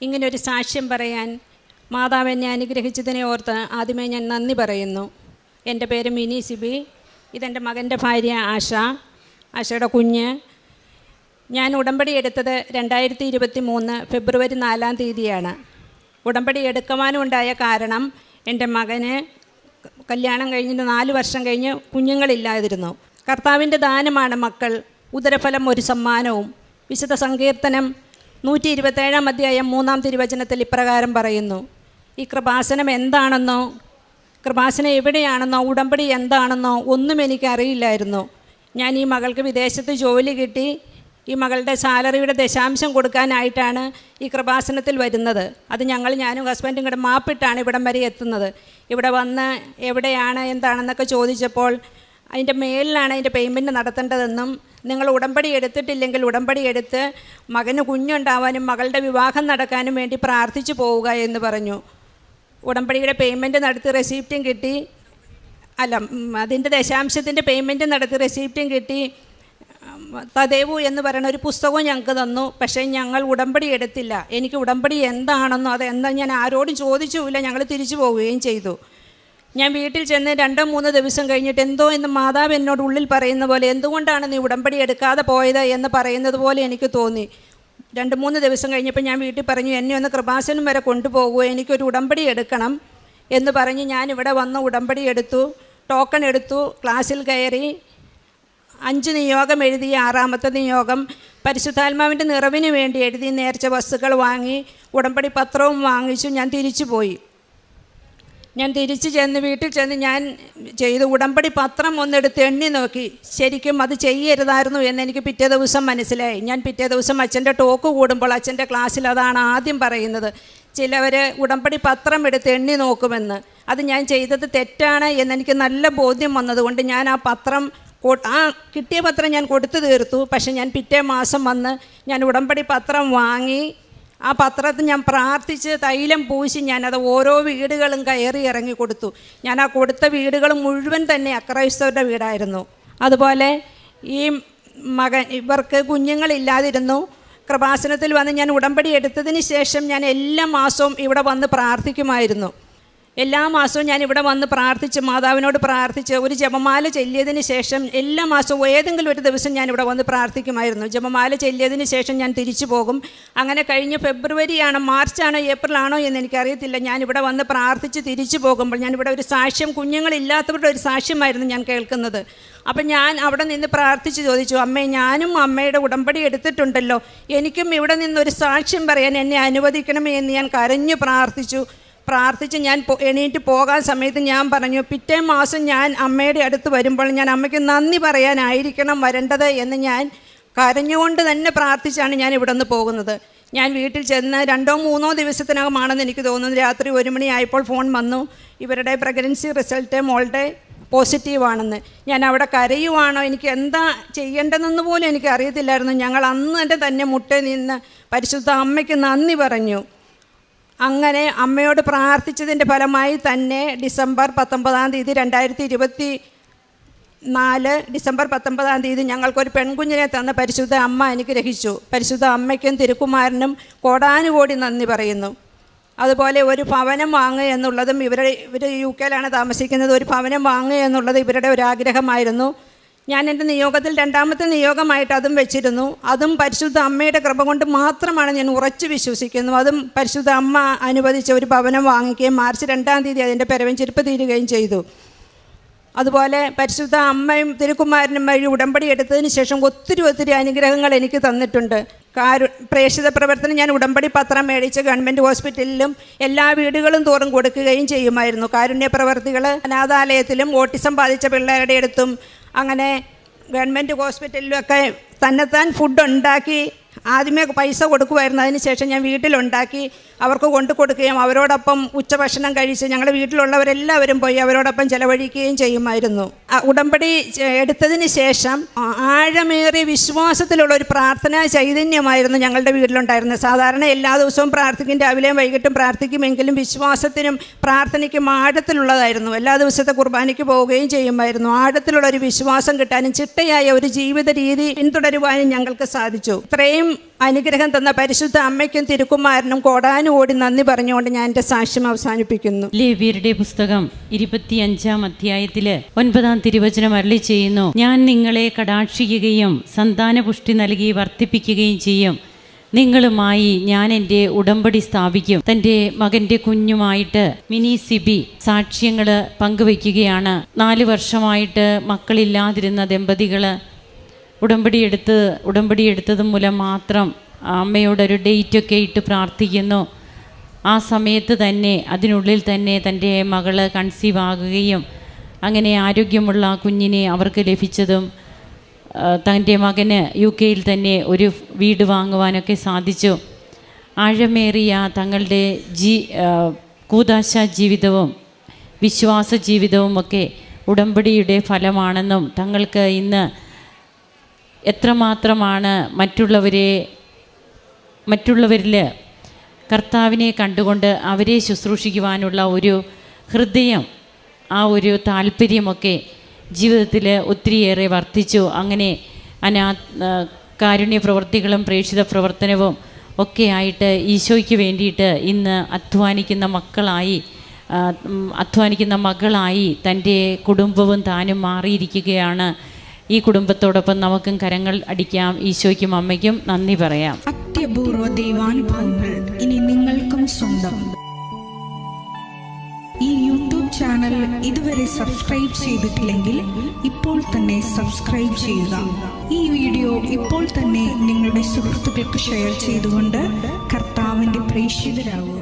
ഇങ്ങനൊരു സാക്ഷ്യം പറയാൻ മാതാവ് എന്നെ അനുഗ്രഹിച്ചതിനെ ഓർത്ത് ആദ്യമേ ഞാൻ നന്ദി പറയുന്നു. എൻ്റെ പേര് മിനി സിബി. ഇതെൻ്റെ മകൻ്റെ ഭാര്യ ആശ, ആശയുടെ കുഞ്ഞ്. ഞാൻ ഉടമ്പടി എടുത്തത് 2023 ഫെബ്രുവരി 4-ാം തീയതിയാണ്. ഉടമ്പടി എടുക്കുവാനുണ്ടായ കാരണം എൻ്റെ മകന് കല്യാണം കഴിഞ്ഞിട്ട് 4 വർഷം കഴിഞ്ഞ് കുഞ്ഞുങ്ങളില്ലാതിരുന്നു. കർത്താവിൻ്റെ ദാനമാണ് മക്കൾ, ഉദരഫലം ഒരു സമ്മാനവും. വിശുദ്ധ സങ്കീർത്തനം 127-ാം അധ്യായം 3-ാം തിരുവചനത്തിൽ ഇപ്രകാരം പറയുന്നു: ഈ കൃപാസനം എന്താണെന്നോ, കൃപാസനം എവിടെയാണെന്നോ, ഉടമ്പടി എന്താണെന്നോ ഒന്നും എനിക്കറിയില്ലായിരുന്നു. ഞാൻ ഈ മകൾക്ക് വിദേശത്ത് ജോലി കിട്ടി, ഈ മകളുടെ സാലറിയുടെ ദശാംശം കൊടുക്കാനായിട്ടാണ് ഈ കൃപാസനത്തിൽ വരുന്നത്. അത് ഞാനും ഹസ്ബൻഡും കൂടെ മാപ്പിട്ടാണ് ഇവിടം വരെ എത്തുന്നത്. ഇവിടെ വന്ന് എവിടെയാണ് എന്താണെന്നൊക്കെ ചോദിച്ചപ്പോൾ അതിൻ്റെ മേലിലാണ് അതിൻ്റെ പേയ്മെൻറ്റ് നടത്തേണ്ടതെന്നും നിങ്ങൾ ഉടമ്പടി എടുത്തിട്ടില്ലെങ്കിൽ ഉടമ്പടി എടുത്ത് മകന് കുഞ്ഞുണ്ടാവാനും മകളുടെ വിവാഹം നടക്കാനും വേണ്ടി പ്രാർത്ഥിച്ചു പോവുക എന്ന് പറഞ്ഞു. ഉടമ്പടിയുടെ പേയ്മെൻറ്റ് നടത്തി റെസിപ്റ്റും കിട്ടി, അതിൻ്റെ ദശാംശത്തിൻ്റെ പേയ്മെൻറ്റ് നടത്തി റെസിപ്റ്റും കിട്ടി. തദേവു എന്ന് പറയുന്ന ഒരു പുസ്തകവും ഞങ്ങൾക്ക് തന്നു. പക്ഷേ ഞങ്ങൾ ഉടമ്പടി എടുത്തില്ല. എനിക്ക് ഉടമ്പടി എന്താണെന്നോ അതെന്താ ഞാൻ ആരോടും ചോദിച്ചുമില്ല. ഞങ്ങൾ തിരിച്ചു പോവുകയും ചെയ്തു. ഞാൻ വീട്ടിൽ ചെന്ന് 2-3 ദിവസം കഴിഞ്ഞിട്ട് എന്തോ എന്ന് മാതാവ് എന്നോട് ഉള്ളിൽ പറയുന്ന പോലെ, എന്തുകൊണ്ടാണ് നീ ഉടമ്പടി എടുക്കാതെ പോയത് എന്ന് പറയുന്നത് പോലെ എനിക്ക് തോന്നി. 2-3 ദിവസം കഴിഞ്ഞപ്പോൾ ഞാൻ വീട്ടിൽ പറഞ്ഞു, എന്നെ ഒന്ന് കൃപാസനം വരെ കൊണ്ടുപോകുമോ, എനിക്കൊരു ഉടമ്പടി എടുക്കണം എന്ന് പറഞ്ഞ് ഞാനിവിടെ വന്ന് ഉടമ്പടി എടുത്തു, ടോക്കൺ എടുത്തു, ക്ലാസ്സിൽ കയറി. 5 നിയോഗം എഴുതി. 6ാമത്തെ നിയോഗം പരിശുദ്ധാത്മാവിൻ്റെ നിറവിന് വേണ്ടി എഴുതി. നേർച്ച വസ്തുക്കൾ വാങ്ങി, ഉടമ്പടി പത്രവും വാങ്ങിച്ചു. ഞാൻ തിരിച്ചു പോയി. ഞാൻ തിരിച്ച് ചെന്ന് വീട്ടിൽ ചെന്ന് ഞാൻ ചെയ്തു ഉടമ്പടി പത്രം ഒന്നെടുത്ത് എണ്ണി നോക്കി. ശരിക്കും അത് ചെയ്യരുതായിരുന്നു എന്നെനിക്ക് പിറ്റേ ദിവസം മനസ്സിലായി. ഞാൻ പിറ്റേ ദിവസം അച്ഛൻ്റെ ടോക്ക് കൂടുമ്പോൾ അച്ഛൻ്റെ ക്ലാസ്സിൽ അതാണ് ആദ്യം പറയുന്നത്. ചിലവർ ഉടമ്പടി പത്രം എടുത്ത് എണ്ണി നോക്കുമെന്ന്. അത് ഞാൻ ചെയ്തത് തെറ്റാണ് എന്നെനിക്ക് നല്ല ബോധ്യം വന്നതുകൊണ്ട് ഞാൻ കിട്ടിയ പത്രം ഞാൻ കൊടുത്തു തീർത്തു. പക്ഷെ ഞാൻ പിറ്റേ മാസം വന്ന് ഞാൻ ഉടമ്പടി പത്രം വാങ്ങി. ആ പത്രത്തിൽ ഞാൻ പ്രാർത്ഥിച്ച് തൈലം പൂശി ഞാനത് ഓരോ വീടുകളും കയറി ഇറങ്ങി കൊടുത്തു. ഞാൻ ആ കൊടുത്ത വീടുകൾ മുഴുവൻ തന്നെ അക്രൈസ്തവരുടെ വീടായിരുന്നു. അതുപോലെ ഈ ഇവർക്ക് കുഞ്ഞുങ്ങളില്ലാതിരുന്നു. കൃപാസനത്തിൽ വന്ന് ഞാൻ ഉടമ്പടി എടുത്തതിന് ശേഷം ഞാൻ എല്ലാ മാസവും ഇവിടെ വന്ന് പ്രാർത്ഥിക്കുമായിരുന്നു. എല്ലാ മാസവും ഞാൻ ഇവിടെ വന്ന് പ്രാർത്ഥിച്ച് മാതാവിനോട് പ്രാർത്ഥിച്ച് ഒരു ജപമാല ചൊല്ലിയതിന് ശേഷം എല്ലാ മാസവും ഏതെങ്കിലും ഒരു ദിവസം ഞാൻ ഇവിടെ വന്ന് പ്രാർത്ഥിക്കുമായിരുന്നു. ജപമാല ചൊല്ലിയതിന് ശേഷം ഞാൻ തിരിച്ചു പോകും. അങ്ങനെ കഴിഞ്ഞ് ഫെബ്രുവരിയാണോ മാർച്ചാണോ ഏപ്രിലാണോ എന്ന് എനിക്കറിയത്തില്ല, ഞാനിവിടെ വന്ന് പ്രാർത്ഥിച്ച് തിരിച്ചു പോകുമ്പോൾ ഞാനിവിടെ ഒരു സാക്ഷ്യം, കുഞ്ഞുങ്ങളില്ലാത്തവരുടെ ഒരു സാക്ഷ്യമായിരുന്നു ഞാൻ കേൾക്കുന്നത്. അപ്പം ഞാൻ അവിടെ നിന്ന് പ്രാർത്ഥിച്ച് ചോദിച്ചു, അമ്മേ, ഞാനും അമ്മയുടെ ഉടമ്പടി എടുത്തിട്ടുണ്ടല്ലോ, എനിക്കും ഇവിടെ നിന്നൊരു സാക്ഷ്യം പറയാൻ എന്നെ അനുവദിക്കണമേ എന്ന് ഞാൻ കരഞ്ഞു പ്രാർത്ഥിച്ചു. ഞാൻ എണീറ്റ് പോകാൻ സമയത്ത് ഞാൻ പറഞ്ഞു, പിറ്റേ മാസം ഞാൻ അമ്മയുടെ അടുത്ത് വരുമ്പോൾ ഞാൻ അമ്മയ്ക്ക് നന്ദി പറയാനായിരിക്കണം വരേണ്ടത് എന്ന് ഞാൻ കരഞ്ഞുകൊണ്ട് തന്നെ പ്രാർത്ഥിച്ചാണ് ഞാൻ ഇവിടെ നിന്ന് പോകുന്നത്. ഞാൻ വീട്ടിൽ ചെന്ന് 2-3 ദിവസത്തിനകമാണെന്ന് എനിക്ക് തോന്നുന്നു. രാത്രി 1 മണിയായപ്പോൾ ഫോൺ വന്നു, ഇവരുടെ പ്രഗ്നൻസി റിസൾട്ട് മോളുടെ പോസിറ്റീവാണെന്ന്. ഞാൻ അവിടെ കരയുവാണോ, എനിക്ക് എന്താ ചെയ്യേണ്ടതെന്ന് പോലും എനിക്ക് അറിയത്തില്ലായിരുന്നു. ഞങ്ങൾ അന്ന് തന്നെ മുട്ടേ നിന്ന് പരിശുദ്ധ അമ്മയ്ക്ക് നന്ദി പറഞ്ഞു. അങ്ങനെ അമ്മയോട് പ്രാർത്ഥിച്ചതിൻ്റെ ഫലമായി തന്നെ ഡിസംബർ 19-ാം തീയതി 2024 ഡിസംബർ 19-ാം തീയതി ഞങ്ങൾക്കൊരു പെൺകുഞ്ഞിനെ തന്ന പരിശുദ്ധ അമ്മ അനുഗ്രഹിച്ചു. പരിശുദ്ധ അമ്മയ്ക്കും തിരുക്കുമാരനും കോടാനുകോടി നന്ദി പറയുന്നു. അതുപോലെ ഒരു ഭവനം വാങ്ങുക എന്നുള്ളതും ഇവർ UK-യിലാണ് താമസിക്കുന്നത്. ഒരു ഭവനം വാങ്ങുക എന്നുള്ളത് ഇവരുടെ ഒരാഗ്രഹമായിരുന്നു. ഞാൻ എൻ്റെ നിയോഗത്തിൽ 2ാമത്തെ നിയോഗമായിട്ട് അതും വെച്ചിരുന്നു. അതും പരിശുദ്ധ അമ്മയുടെ കൃപ കൊണ്ട് മാത്രമാണ് ഞാൻ ഉറച്ചു വിശ്വസിക്കുന്നു. അതും പരിശുദ്ധ അമ്മ അനുവദിച്ച ഒരു ഭവനം വാങ്ങിക്കുകയും മാർച്ച് 2-ാം തീയതി അതിൻ്റെ പെരവഞ്ചിരിപ്പ് തീരുകയും ചെയ്തു. അതുപോലെ പരിശുദ്ധ അമ്മയും തിരുക്കുമാരനും വഴി ഉടമ്പടി എടുത്തതിന് ശേഷം ഒത്തിരി അനുഗ്രഹങ്ങൾ എനിക്ക് തന്നിട്ടുണ്ട്. പ്രേക്ഷിത പ്രവർത്തനം ഞാൻ ഉടമ്പടി പത്രം മേടിച്ച് ഗവൺമെൻറ് ഹോസ്പിറ്റലിലും എല്ലാ വീടുകളും തോറും കൊടുക്കുകയും ചെയ്യുമായിരുന്നു. കാരുണ്യ പ്രവർത്തികൾ അനാഥാലയത്തിലും ഓട്ടിസം ബാധിച്ച പിള്ളേരുടെ അടുത്തും അങ്ങനെ ഗവൺമെൻറ് ഹോസ്പിറ്റലിലുമൊക്കെ തന്നെത്താൻ ഫുഡ് ഉണ്ടാക്കി ആദ്യമേ പൈസ കൊടുക്കുമായിരുന്നു. അതിനുശേഷം ഞാൻ വീട്ടിലുണ്ടാക്കി അവർക്ക് കൊണ്ടു കൊടുക്കുകയും അവരോടൊപ്പം ഉച്ചഭക്ഷണം കഴിച്ച് ഞങ്ങളുടെ വീട്ടിലുള്ളവരെല്ലാവരും പോയി അവരോടൊപ്പം ചെലവഴിക്കുകയും ചെയ്യുമായിരുന്നു. ഉടമ്പടി എടുത്തതിന് ശേഷം ആഴമേറിയ വിശ്വാസത്തിലുള്ള ഒരു പ്രാർത്ഥനാ ചൈതന്യമായിരുന്നു ഞങ്ങളുടെ വീട്ടിലുണ്ടായിരുന്നത്. സാധാരണ എല്ലാ ദിവസവും പ്രാർത്ഥിക്കും, രാവിലെയും വൈകിട്ടും പ്രാർത്ഥിക്കുമെങ്കിലും വിശ്വാസത്തിനും പ്രാർത്ഥനയ്ക്കും ആഴത്തിലുള്ളതായിരുന്നു. എല്ലാ ദിവസത്തെ കുർബാനയ്ക്ക് പോവുകയും ചെയ്യുമായിരുന്നു. ആഴത്തിലുള്ളൊരു വിശ്വാസം കിട്ടാനും ചിട്ടയായ ഒരു ജീവിത രീതി പിന്തുടരുവാനും ഞങ്ങൾക്ക് സാധിച്ചു. ഇത്രയും ഇത്രയും അനുഗ്രഹം തന്ന പരിശുദ്ധ അമ്മയ്ക്കും തിരുക്കുമാരനും കോടാനുകോടി നന്ദി പറഞ്ഞുകൊണ്ട് ഞാൻ എൻ്റെ സാക്ഷ്യം അവസാനിപ്പിക്കുന്നു. ലേവ്യരുടെ പുസ്തകം 25-ാം അധ്യായത്തില് 9-ാം തിരുവചനം അരുളി ചെയ്യുന്നു, ഞാൻ നിങ്ങളെ കടാക്ഷിക്കുകയും സന്താനപുഷ്ടി നൽകി വർദ്ധിപ്പിക്കുകയും ചെയ്യും. നിങ്ങളുമായി ഞാൻ എൻ്റെ ഉടമ്പടി സ്ഥാപിക്കും. തൻ്റെ മകൻ്റെ കുഞ്ഞുമായിട്ട് മിനി സിബി സാക്ഷ്യങ്ങൾ പങ്കുവയ്ക്കുകയാണ്. 4 വർഷമായിട്ട് മക്കളില്ലാതിരുന്ന ദമ്പതികൾ ഉടമ്പടി എടുത്തത് മൂലം മാത്രം അമ്മയോടൊരു ഡേറ്റൊക്കെ ഇട്ട് പ്രാർത്ഥിക്കുന്നു. ആ സമയത്ത് തന്നെ അതിനുള്ളിൽ തന്നെ തൻ്റെ മകള് കൺസീവ് ആകുകയും അങ്ങനെ ആരോഗ്യമുള്ള കുഞ്ഞിനെ അവർക്ക് ലഭിച്ചതും തൻ്റെ മകന് UK തന്നെ ഒരു വീട് വാങ്ങുവാനൊക്കെ സാധിച്ചു. ആഴമേറിയ തങ്ങളുടെ കൂദാശ ജീവിതവും വിശ്വാസ ജീവിതവും ഒക്കെ ഉടമ്പടിയുടെ ഫലമാണെന്നും തങ്ങൾക്ക് ഇന്ന് എത്രമാത്രമാണ് മറ്റുള്ളവരിൽ കർത്താവിനെ കണ്ടുകൊണ്ട് അവരെ ശുശ്രൂഷിക്കുവാനുള്ള ഒരു ഹൃദയം, ആ ഒരു താല്പര്യമൊക്കെ ജീവിതത്തിൽ ഒത്തിരിയേറെ വർദ്ധിച്ചു. അങ്ങനെ കാരുണ്യ പ്രവൃത്തികളും പ്രേക്ഷിത പ്രവർത്തനവും ഒക്കെ ആയിട്ട് ഈശോയ്ക്ക് വേണ്ടിയിട്ട് ഇന്ന് അധ്വാനിക്കുന്ന മകളായി തൻ്റെ കുടുംബവും താനും മാറിയിരിക്കുകയാണ്. ഈ കുടുംബത്തോടൊപ്പം നമുക്കും കരങ്ങൾ അടിക്കാം. ഈശോയ്ക്കും അമ്മയ്ക്കും നന്ദി പറയാം. അത്യപൂർവ ദൈവാനുഭവങ്ങൾ ഇനി നിങ്ങൾക്കും സ്വന്തം. ഈ യൂട്യൂബ് ചാനൽ ഇതുവരെ സബ്സ്ക്രൈബ് ചെയ്തിട്ടില്ലെങ്കിൽ ഇപ്പോൾ തന്നെ സബ്സ്ക്രൈബ് ചെയ്യുക. ഈ വീഡിയോ ഇപ്പോൾ തന്നെ നിങ്ങളുടെ സുഹൃത്തുക്കൾക്ക് ഷെയർ ചെയ്തുകൊണ്ട് കർത്താവിൻ്റെ പ്രേക്ഷിതരാകുക.